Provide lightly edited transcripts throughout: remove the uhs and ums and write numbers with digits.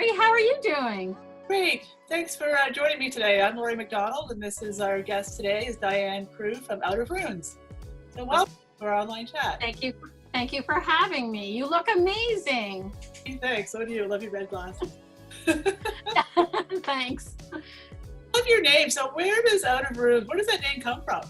Lori. How are you doing? Great. Thanks for joining me today. I'm Lori McDonald, and this is our guest today is Diane Proulx from Out of Runes. So welcome to our online chat. Thank you. Thank you for having me. You look amazing. Thanks. So do you. Love your red glasses. Thanks. Love your name. So where does Out of Runes, where does that name come from?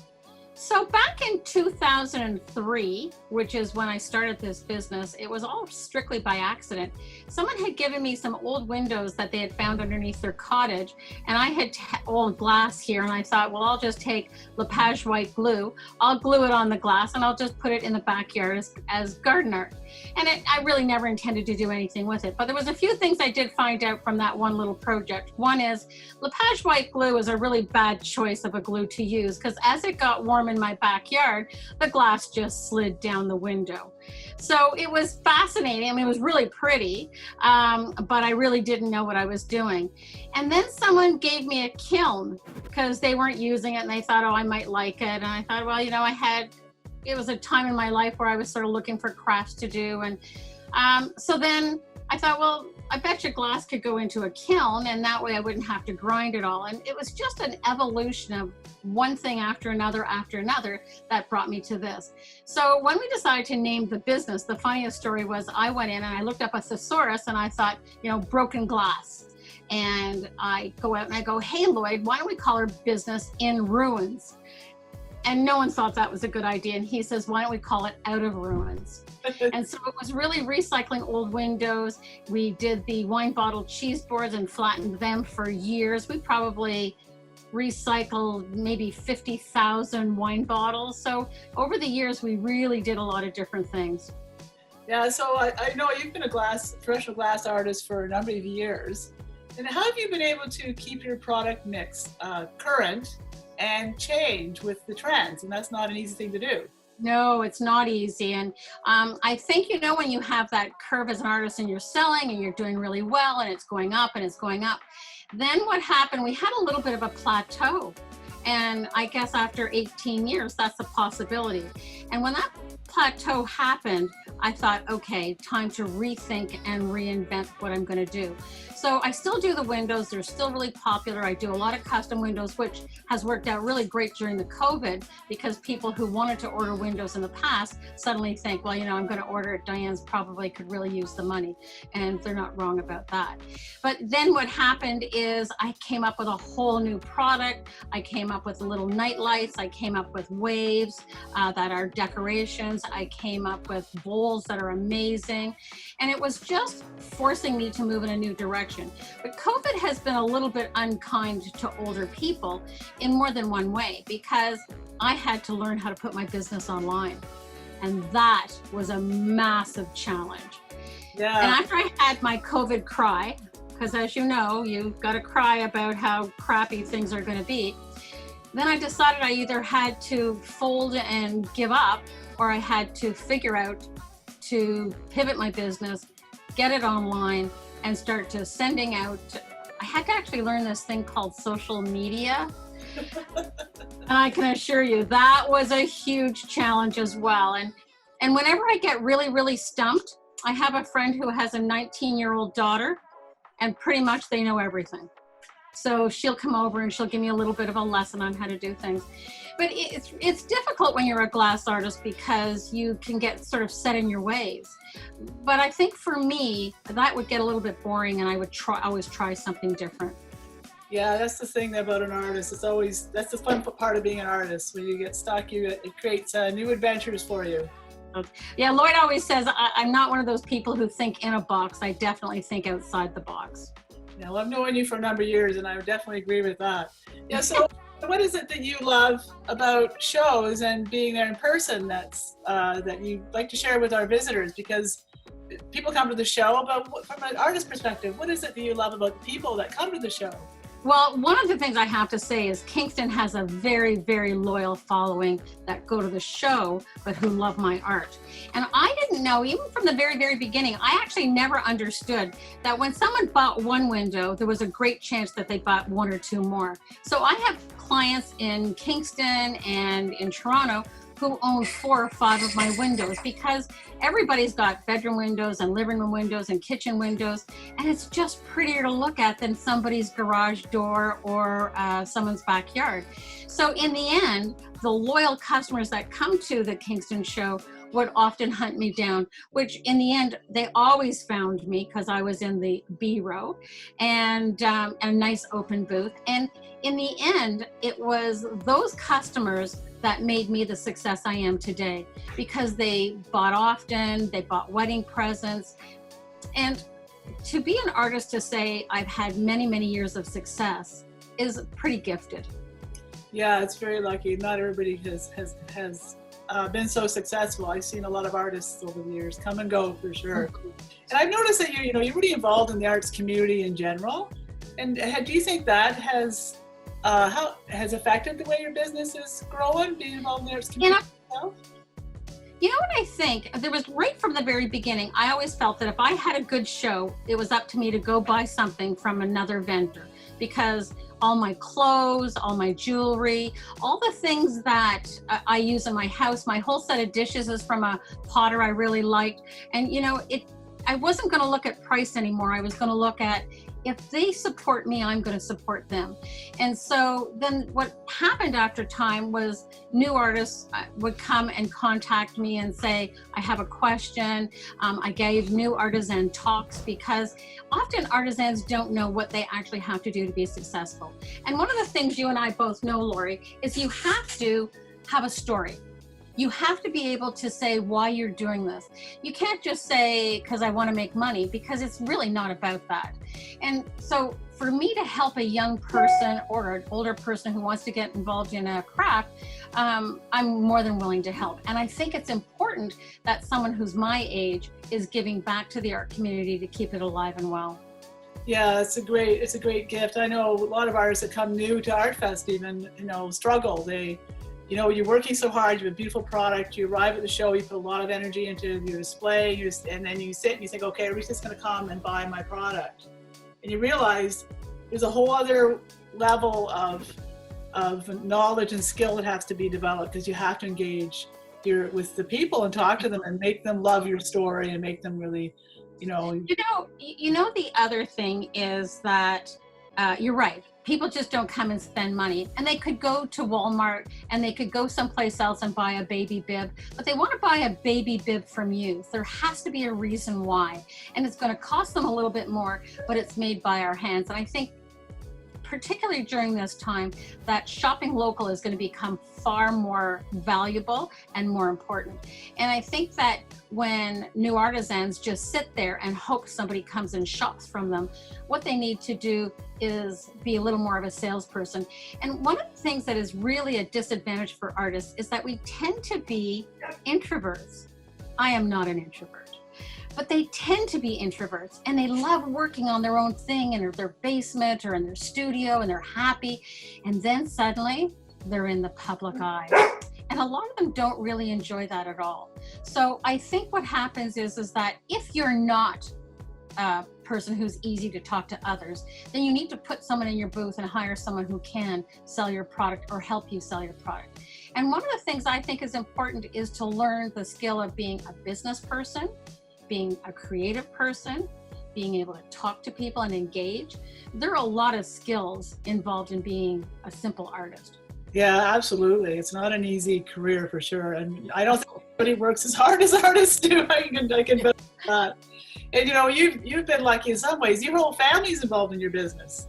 So back in 2003, which is when I started this business, it was all strictly by accident. Someone had given me some old windows that they had found underneath their cottage, and I had old glass here, and I thought, well, I'll just take Lepage white glue, I'll glue it on the glass, and I'll just put it in the backyard as garden art. And I really never intended to do anything with it, but there was a few things I did find out from that one little project. One is Lepage white glue is a really bad choice of a glue to use, because as it got warm in my backyard, the glass just slid down the window. So it was fascinating. I mean, it was really pretty, but I really didn't know what I was doing. And then someone gave me a kiln because they weren't using it, and they thought, oh, I might like it. And I thought, well, you know, it was a time in my life where I was sort of looking for crafts to do. And so then I thought, well, I bet your glass could go into a kiln, and that way I wouldn't have to grind it all. And it was just an evolution of one thing after another that brought me to this. So when we decided to name the business, the funniest story was I went in and I looked up a thesaurus and I thought, you know, broken glass. And I go out and I go, hey, Lloyd, why don't we call our business In Ruins? And no one thought that was a good idea. And he says, why don't we call it Out of Ruins? And so it was really recycling old windows. We did the wine bottle cheese boards and flattened them for years. We probably recycled maybe 50,000 wine bottles. So over the years, we really did a lot of different things. Yeah, so I know you've been a professional glass artist for a number of years. And how have you been able to keep your product mix current and change with the trends? And that's not an easy thing to do. No, it's not easy. And I think, you know, when you have that curve as an artist and you're selling and you're doing really well and it's going up and it's going up, then what happened, we had a little bit of a plateau. And I guess after 18 years, that's a possibility. And when that plateau happened, I thought, okay, time to rethink and reinvent what I'm going to do. So I still do the windows. They're still really popular. I do a lot of custom windows, which has worked out really great during the COVID, because people who wanted to order windows in the past suddenly think, well, you know, I'm going to order it. Diane's probably could really use the money. And they're not wrong about that. But then what happened is I came up with a whole new product. I came up with little night lights. I came up with waves that are decorations. I came up with bowls that are amazing. And it was just forcing me to move in a new direction. But COVID has been a little bit unkind to older people in more than one way, because I had to learn how to put my business online. And that was a massive challenge. Yeah. And after I had my COVID cry, because as you know, you've got to cry about how crappy things are going to be, then I decided I either had to fold and give up, or I had to figure out to pivot my business, get it online, and start to sending out. I had to actually learn this thing called social media. And I can assure you that was a huge challenge as well. And whenever I get really, really stumped, I have a friend who has a 19-year-old daughter, and pretty much they know everything. So she'll come over and she'll give me a little bit of a lesson on how to do things. But it's difficult when you're a glass artist, because you can get sort of set in your ways. But I think for me, that would get a little bit boring, and I would always try something different. Yeah, that's the thing about an artist. That's the fun part of being an artist. When you get stuck, it creates new adventures for you. Yeah, Lloyd always says, I'm not one of those people who think in a box. I definitely think outside the box. Yeah, well, I've known you for a number of years, and I would definitely agree with that. Yeah, so what is it that you love about shows and being there in person that you like to share with our visitors? Because people come to the show, but from an artist perspective, what is it that you love about the people that come to the show? Well, one of the things I have to say is Kingston has a very, very loyal following that go to the show, but who love my art. And I didn't know, even from the very, very beginning, I actually never understood that when someone bought one window, there was a great chance that they bought one or two more. So I have clients in Kingston and in Toronto who own 4 or 5 of my windows, because everybody's got bedroom windows and living room windows and kitchen windows, and it's just prettier to look at than somebody's garage door or someone's backyard. So in the end, the loyal customers that come to the Kingston show would often hunt me down, which in the end, they always found me because I was in the B row and a nice open booth. And in the end, it was those customers that made me the success I am today, because they bought often, they bought wedding presents. And to be an artist, to say I've had many, many years of success is pretty gifted. Yeah, it's very lucky. Not everybody has been so successful. I've seen a lot of artists over the years come and go, for sure. And I've noticed that you're really involved in the arts community in general. And do you think that has affected the way your business is growing, being involved in the arts community? You know what I think? There was, right from the very beginning, I always felt that if I had a good show, it was up to me to go buy something from another vendor, because all my clothes, all my jewelry, all the things that I use in my house, my whole set of dishes is from a potter I really liked. And I wasn't going to look at price anymore. I was going to look at, if they support me, I'm going to support them. And so then what happened after time was new artists would come and contact me and say, I have a question. I gave new artisan talks, because often artisans don't know what they actually have to do to be successful. And one of the things you and I both know, Lori, is you have to have a story. You have to be able to say why you're doing this. You can't just say, because I want to make money, because it's really not about that. And so for me to help a young person or an older person who wants to get involved in a craft, I'm more than willing to help. And I think it's important that someone who's my age is giving back to the art community to keep it alive and well. Yeah, it's a great gift. I know a lot of artists that come new to Artfest even, struggle. You're working so hard, you have a beautiful product, you arrive at the show, you put a lot of energy into your display, and then you sit and you think, okay, everybody's just going to come and buy my product. And you realize there's a whole other level of knowledge and skill that has to be developed, because you have to engage with the people and talk to them and make them love your story and make them really, The other thing is that you're right. People just don't come and spend money, and they could go to Walmart and they could go someplace else and buy a baby bib, but they want to buy a baby bib from you. There has to be a reason why, and it's going to cost them a little bit more, but it's made by our hands. And I think particularly during this time, that shopping local is going to become far more valuable and more important. And I think that when new artisans just sit there and hope somebody comes and shops from them, what they need to do is be a little more of a salesperson. And one of the things that is really a disadvantage for artists is that we tend to be introverts. I am not an introvert. But they tend to be introverts, and they love working on their own thing in their basement or in their studio, and they're happy. And then suddenly they're in the public eye. And a lot of them don't really enjoy that at all. So I think what happens is that if you're not a person who's easy to talk to others, then you need to put someone in your booth and hire someone who can sell your product or help you sell your product. And one of the things I think is important is to learn the skill of being a business person, being a creative person, being able to talk to people and engage. There are a lot of skills involved in being a simple artist. Yeah, absolutely. It's not an easy career, for sure. And I don't think anybody works as hard as artists do. I can bet that. And you've been lucky in some ways. Your whole family's involved in your business.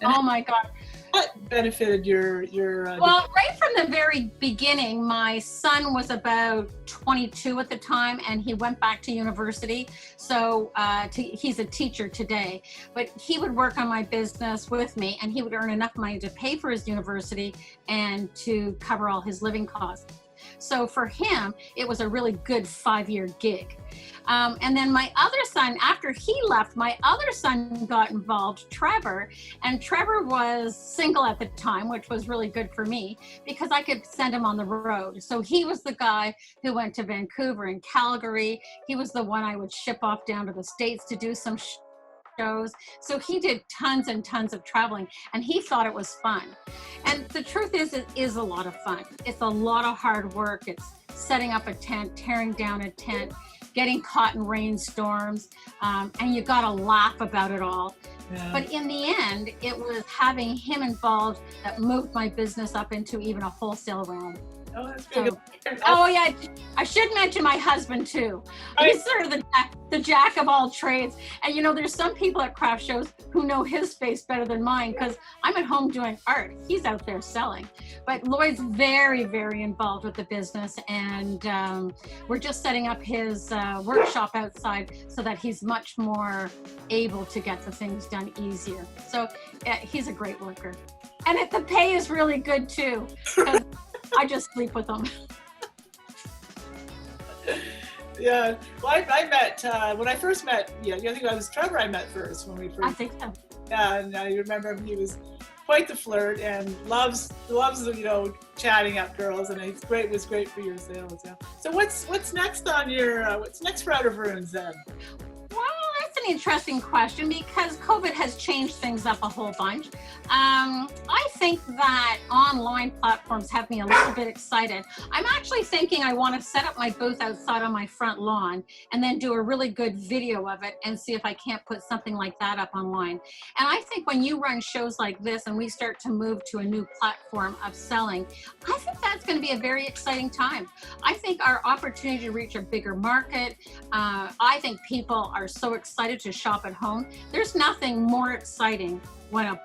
And oh my God. What benefited your well, right from the very beginning, my son was about 22 at the time, and he went back to university. So he's a teacher today, but he would work on my business with me, and he would earn enough money to pay for his university and to cover all his living costs. So for him, it was a really good 5-year gig. And then my other son, after he left, my other son got involved, Trevor, and Trevor was single at the time, which was really good for me because I could send him on the road. So he was the guy who went to Vancouver and Calgary. He was the one I would ship off down to the States to do some shows. So he did tons and tons of traveling, and he thought it was fun. And the truth is, it is a lot of fun. It's a lot of hard work. It's setting up a tent, tearing down a tent, getting caught in rainstorms, and you gotta laugh about it all. Yeah. But in the end, it was having him involved that moved my business up into even a wholesale realm. Oh, that's good. Oh yeah, I should mention my husband too. He's sort of the jack of all trades. And you know, there's some people at craft shows who know his face better than mine, because I'm at home doing art. He's out there selling. But Lloyd's very, very involved with the business, and we're just setting up his workshop outside so that he's much more able to get the things done easier. So he's a great worker. And the pay is really good too, because I just sleep with them. Yeah, well, I met, when I first met, I think I was Trevor I met first when we first. I think so. Yeah, and I remember him, he was quite the flirt and loves, chatting up girls, and it was great for your sales. Yeah. So what's next on your, what's next for Out of Runes then? Well, that's an interesting question, because COVID has changed things up a whole bunch. I think that online platforms have me a little bit excited. I'm actually thinking I want to set up my booth outside on my front lawn and then do a really good video of it and see if I can't put something like that up online. And I think when you run shows like this and we start to move to a new platform of selling, I think that's going to be a very exciting time. I think our opportunity to reach a bigger market, I think people are so excited to shop at home. There's nothing more exciting when a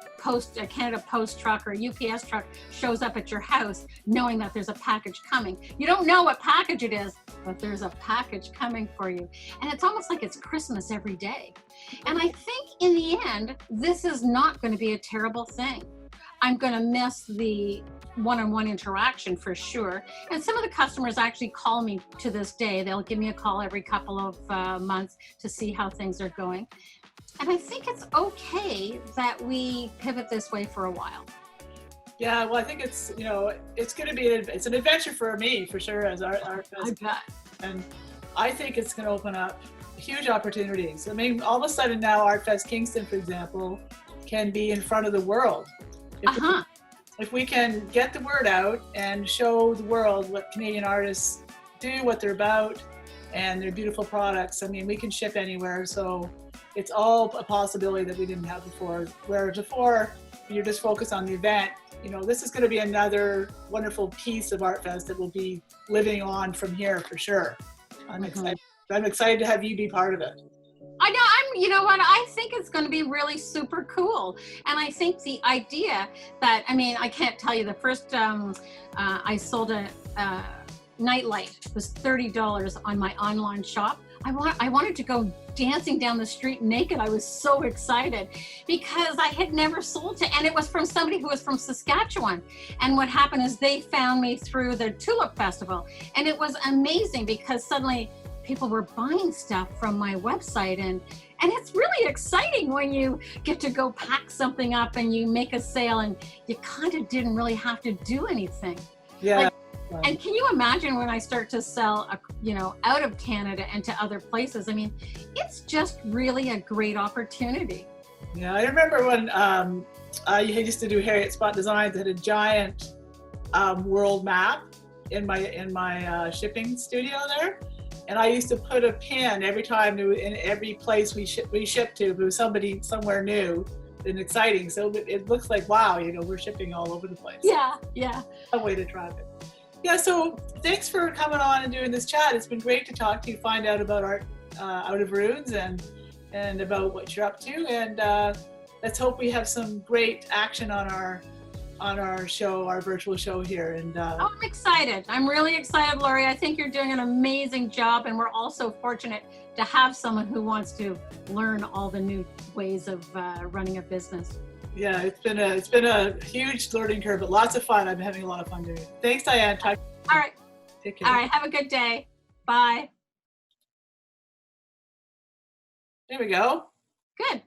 Canada Post truck or a UPS truck shows up at your house knowing that there's a package coming. You don't know what package it is, but there's a package coming for you. And it's almost like it's Christmas every day. And I think in the end, this is not going to be a terrible thing. I'm going to miss the one-on-one interaction for sure. And some of the customers actually call me to this day. They'll give me a call every couple of months to see how things are going. And I think it's okay that we pivot this way for a while. Yeah, well, I think it's, it's going to be, it's an adventure for me, for sure, as Artfest. I bet. And I think it's going to open up huge opportunities. I mean, all of a sudden now, Artfest Kingston, for example, can be in front of the world. If we can get the word out and show the world what Canadian artists do, what they're about, and their beautiful products, I mean, we can ship anywhere. So it's all a possibility that we didn't have before. Whereas before, you're just focused on the event. This is going to be another wonderful piece of Artfest that will be living on from here for sure. I'm excited. I'm excited to have you be part of it. I know, I think it's going to be really super cool. And I think the idea that, I can't tell you, the first, I sold a nightlight, it was $30 on my online shop. I wanted to go dancing down the street naked. I was so excited because I had never sold to, and it was from somebody who was from Saskatchewan. And what happened is they found me through the Tulip Festival. And it was amazing because suddenly people were buying stuff from my website, and it's really exciting when you get to go pack something up and you make a sale and you kind of didn't really have to do anything. Yeah. And can you imagine when I start to sell, out of Canada and to other places? It's just really a great opportunity. Yeah, I remember when I used to do Harriet Spot Designs that had a giant world map in my shipping studio there. And I used to put a pin every time in every place we shipped to. It was somebody somewhere new and exciting. So it looks like, wow, we're shipping all over the place. Yeah. A way to drive it. Yeah, so thanks for coming on and doing this chat. It's been great to talk to you, find out about art Out of Runes and about what you're up to. And let's hope we have some great action on our show, our virtual show here. And I'm excited. I'm really excited, Laurie. I think you're doing an amazing job, and we're also fortunate to have someone who wants to learn all the new ways of running a business. Yeah, it's been a huge learning curve, but lots of fun. I've been having a lot of fun doing it. Thanks, Diane. All right. Take care. All right. Have a good day. Bye. There we go. Good.